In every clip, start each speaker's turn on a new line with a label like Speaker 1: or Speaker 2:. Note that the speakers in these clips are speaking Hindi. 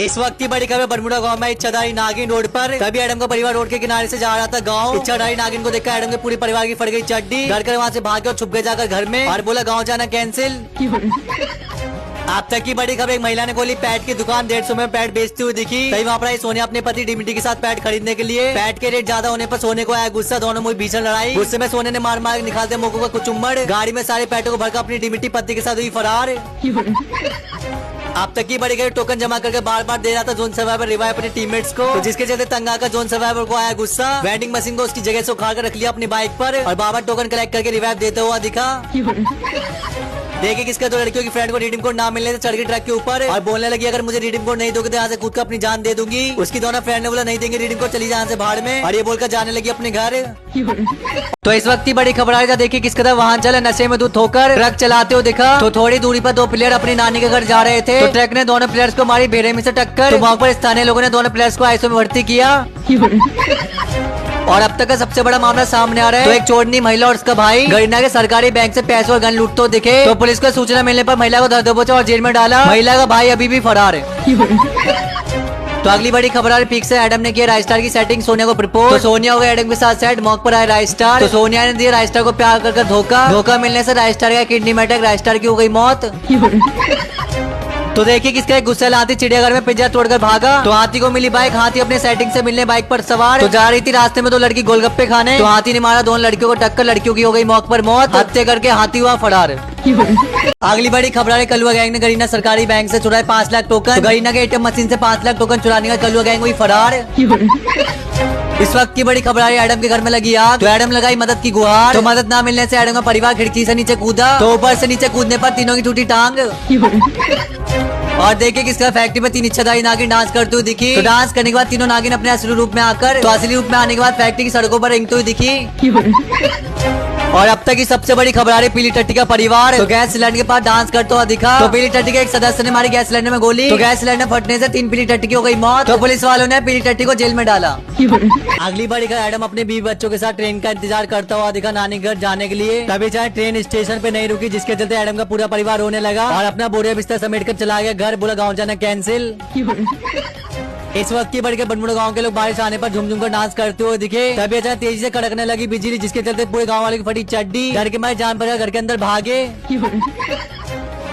Speaker 1: इस वक्त की बड़ी खबर बरमुडा गांव में इच्छाधारी नागिन रोड पर तभी एडम का परिवार रोड के किनारे से जा रहा था गांव। इच्छाधारी नागिन को देखकर एडम के पूरे परिवार की फट गई चड्डी। डर कर वहाँ से भाग और छुप गए जाकर घर में और बोला गांव जाना कैंसिल। अब तक की बड़ी खबर, एक महिला ने खोली पैट की दुकान, 150 में पैट बेचती हुई दिखी। तभी वहाँ पर आई सोनिया अपने पति डिमिटी के साथ पैट खरीदने के लिए। पैट के रेट ज्यादा होने पर सोने को आया गुस्सा, दोनों मुझे भीषण लड़ाई। गुस्से में सोने ने मार मार निकालते मौकों का कुछ उम्मड़, गाड़ी में सारे पैटों को भरकर अपनी डिमिटी पति के साथ हुई फरार। अब तक की बड़ी खबर, टोकन जमा करके बार बार दे रहा था जोन सर्वाइवर रिवाइव अपने टीममेट्स को, तो जिसके चलते तंग आकर जोन सर्वाइवर को आया गुस्सा। वेंडिंग मशीन को उसकी जगह से उखाड़ कर रख लिया अपनी बाइक पर और बार बार टोकन कलेक्ट करके रिवाइव देता हुआ दिखा। देखिए किसका दो लड़कियों की फ्रेंड को रिडीम कोड ना मिलने से चढ़ गई ट्रक के ऊपर और बोलने लगी अगर मुझे रिडीम कोड नहीं दोगे तो यहाँ से खुद का अपनी जान दे दूंगी। उसकी दोनों फ्रेंड ने बोला नहीं देंगे रिडीम कोड, चली जा यहाँ से भाड़ में, और ये बोलकर जाने लगी अपने घर। तो इस वक्त की बड़ी खबर आ रही, देखिए किस कदर वाहन चले नशे में दूध होकर ट्रक चलाते हुए दिखा। तो थोड़ी दूरी पर दो प्लेयर अपनी नानी के घर जा रहे थे, तो ट्रक ने दोनों प्लेयर्स को मारी बेरहमी से टक्कर। तो वहाँ पर स्थानीय लोगों ने दोनों प्लेयर्स को आईसीयू में भर्ती किया। और अब तक का सबसे बड़ा मामला सामने आ रहा है। तो एक चोरनी महिला और उसका भाई गरीना के सरकारी बैंक से पैसे और गन लूटते दिखे। तो पुलिस को सूचना मिलने पर महिला को धर दबोचा और जेल में डाला। महिला का भाई अभी भी फरार है। तो अगली बड़ी खबर आ रही, पीक से एडम ने किया राजस्टार की सेटिंग, सोनिया को प्रपोज। तो सोनिया हो गया एडम के साथ सेट, मौके पर आए राजस्टार। तो सोनिया ने दिया राजस्टार को प्यार कर धोखा मिलने से राजस्टार का किडनी में अटैक, राजस्टार की हो गई मौत। तो देखिए किसका एक गुस्सा हाथी चिड़ियाघर में पिंजरा तोड़कर भागा। तो हाथी को मिली बाइक, हाथी अपने सेटिंग से मिलने बाइक पर सवार। तो जा रही थी रास्ते में दो लड़की गोलगप्पे खाने, तो हाथी ने मारा दोनों लड़कियों को टक्कर, लड़कियों की हो गई मौके पर मौत। हत्या करके हाथी हुआ फरार। अगली बड़ी खबर है, कलुआ गैंग ने गरीना सरकारी बैंक से चुराए 5 लाख टोकन। तो गरीना के एटीएम मशीन से 5 लाख टोकन चुराने का कलुआ गैंग हुई फरार। इस वक्त की बड़ी खबर आ रही है, एडम के घर में लगी आग। तो एडम लगाई मदद की गुहार। तो मदद ना मिलने से एडम का परिवार खिड़की से नीचे कूदा। तो ऊपर से नीचे कूदने पर तीनों की टूटी टांग। और देखिए किसका फैक्ट्री में 3 इच्छाधारी नागिन डांस करते हुए दिखी। तो डांस करने के बाद तीनों नागिन अपने असली रूप में आकर, तो असली रूप में आने के बाद फैक्ट्री की सड़कों पर रेंगते हुए दिखी। और अब तक की सबसे बड़ी खबर आ रही, पीली टट्टी का परिवार। तो गैस सिलेंडर के पास डांस करता हुआ दिखा। तो पीली टट्टी के एक सदस्य ने मारी गैस सिलेंडर में गोली। तो गैस सिलेंडर फटने से 3 पीली टट्टी की हो गई मौत। तो पुलिस वालों ने पीली टट्टी को जेल में डाला। अगली बड़ी खबर, एडम अपने 20 बच्चों के साथ ट्रेन का इंतजार करता हुआ दिखा नानी घर जाने के लिए। तभी चाहे ट्रेन स्टेशन पे नहीं रुकी, जिसके चलते एडम का पूरा परिवार रोने लगा और अपना बोरिया बिस्तर समेट कर चला गया घर, बोला गाँव जाना कैंसिल। इस वक्त की बड़ी के बरमुडा गांव के लोग बारिश आने पर झुमझुम कर डांस करते हुए दिखे। तभी अचानक तेजी से कड़कने लगी बिजली, जिसके चलते पूरे गांव वाले की फटी चड्डी। डर के मारे जान बचाकर घर के अंदर भागे।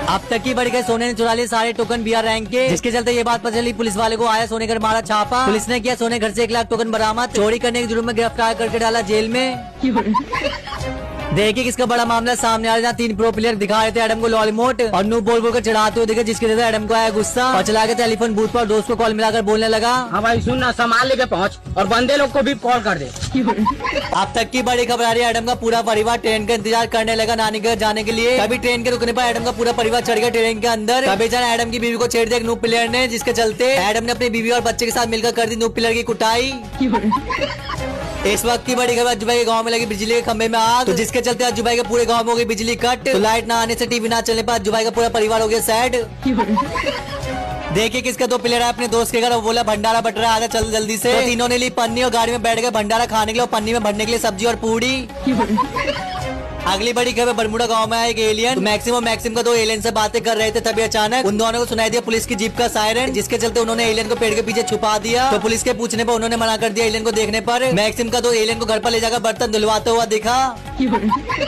Speaker 1: अब तक की बड़ी सोने ने चुरा लिए सारे टोकन बीआर रैंक के, जिसके चलते ये बात पता चली पुलिस वाले को आया सोने घर मारा छापा। पुलिस ने किया सोने घर से 1 लाख टोकन बरामद, चोरी करने के जुर्म में गिरफ्तार करके डाला जेल में। देखिए किसका बड़ा मामला सामने आ रहा है, जहाँ 3 प्रो प्लेयर दिखा रहे थे एडम को लॉलीमोट और नू बोल कर चढ़ाते हुए दिखे, जिसके वजह से एडम को आया गुस्सा और चला के टेलीफोन बूथ पर दोस्त को कॉल मिलाकर बोलने लगा,
Speaker 2: हाँ भाई सुन ना, सामान लेके पहुँच और बंदे लोग को भी कॉल कर दे।
Speaker 1: अब तक की बड़ी खबर आ रही है, एडम का पूरा परिवार ट्रेन का इंतजार करने लगा नानी घर जाने के लिए। तभी ट्रेन के रुकने पर एडम का पूरा परिवार चढ़ गया ट्रेन के अंदर। तभी जाना एडम की बीवी को छेड़ दिया एक नूब प्लेयर ने, जिसके चलते एडम ने अपनी बीवी और बच्चे के साथ मिलकर कर दी नूब प्लेयर की कुटाई। इस वक्त की बड़ी खबर, अज्जू भाई के गांव में लगी बिजली के खंभे में आग, तो जिसके चलते अज्जू भाई के पूरे गांव में हो गई बिजली कट। तो लाइट ना आने से टीवी ना चलने पर अज्जू भाई का पूरा परिवार हो गया सैड। देखिए किसका 2 प्लेयर है अपने दोस्त के घर, वो बोला भंडारा बट रहा है चल जल्दी से। तो तीनों ने ली पन्नी और गाड़ी में बैठ गए भंडारा खाने के लिए और पन्नी में भरने के लिए सब्जी और पूड़ी। अगली बड़ी खबर, बरमुडा गांव में आया एक एलियन। तो मैक्सिम का 2 एलियन से बातें कर रहे थे, तभी अचानक उन दोनों को सुनाई दिया पुलिस की जीप का सायरन, जिसके चलते उन्होंने एलियन को पेड़ के पीछे छुपा दिया। तो पुलिस के पूछने पर उन्होंने मना कर दिया एलियन को देखने पर। मैक्सिम का 2 एलियन को घर पर ले जाकर बर्तन धुलवाता हुआ दिखा।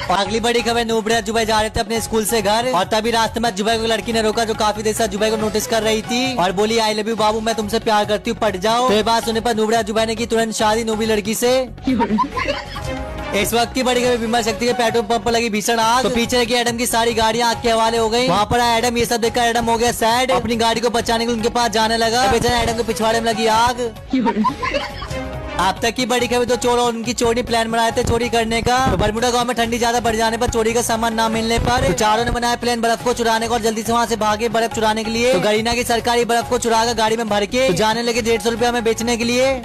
Speaker 1: और अगली बड़ी खबर, नूबड़े अज्जू भाई जा रहे थे अपने स्कूल से घर और तभी रास्ते में अज्जू भाई को लड़की ने रोका, जो काफी देर से अज्जू भाई को नोटिस कर रही थी और बोली आई लव यू बाबू, मैं तुमसे प्यार करती हूँ, पट जाओ। तो ये बात सुनने पर नूबड़े अज्जू भाई ने की तुरंत शादी नूबी लड़की से। इस वक्त की बड़ी खबर, विमल शक्ति के पेट्रोल पंप पर लगी भीषण आग। तो पीछे की एडम की सारी गाड़ियां आग के हवाले हो गई। वहाँ पर एडम ये सब देखकर एडम हो गया सैड, अपनी गाड़ी को बचाने के लिए उनके पास जाने लगा। बेचारा एडम के पिछवाड़े में लगी आग। अब तक की बड़ी खबर, तो चोर और उनकी चोरी प्लान बनाए थे चोरी करने का। तो बरमुडा गांव में ठंडी ज्यादा बढ़ जाने पर चोरी का सामान ना मिलने पर तो चारों ने बनाया प्लान बर्फ को चुराने का और जल्दी से वहाँ से भागे बर्फ चुराने के लिए। तो गरीना की सरकारी बर्फ को चुराकर गाड़ी में भर के तो जाने लगे 150 रुपया में बेचने के लिए।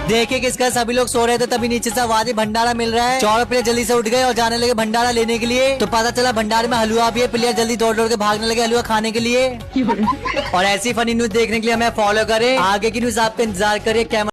Speaker 1: देखिए किसका, सभी लोग सो रहे थे तभी नीचे से आवाज भंडारा मिल रहा है। चौड़े प्लेयर जल्दी से उठ गए और जाने लगे भंडारा लेने के लिए। तो पता चला भंडारे में हलवा भी है, प्लेयर जल्दी दौड़ दौड़ के भागने लगे हलवा खाने के लिए। और ऐसी फनी न्यूज देखने के लिए हमें फॉलो करें, आगे की न्यूज आपका इंतजार करिए।